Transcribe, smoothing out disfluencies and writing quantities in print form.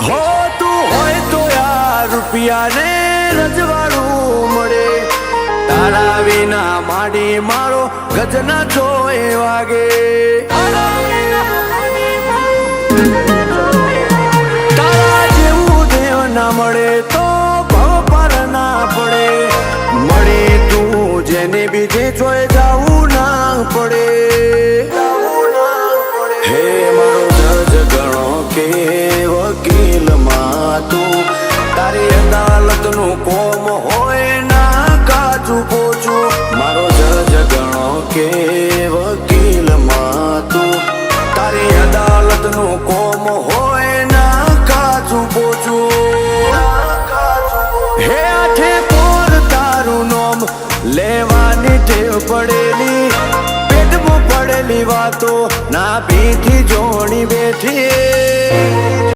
હો તું હોય તો યાર રૂપિયા રે રજવાડું મળે, તારા વિના માડી મારો ગજના જોએ વાગે, તારા જેવું દેવ ના મળે તો ભવ પર ના પડે, મળે તું જેને બીજે જોઈ જાવું ના પડે, હે મારો જજ ગણો કે વકીલ માં તું, તારી અદાલત નું કોમ હોય ના કાચું પોચું, મારો જજ ગણો કે વકીલ માં તું, તારી અદાલત નું કોમ હોય ના કાચું પોચું, હે આઠે પોર તારું નોમ લેવાની ટેવ પડેલી, પેટમાં પડેલી વાતો ના પીઠી જોણી બેઠી।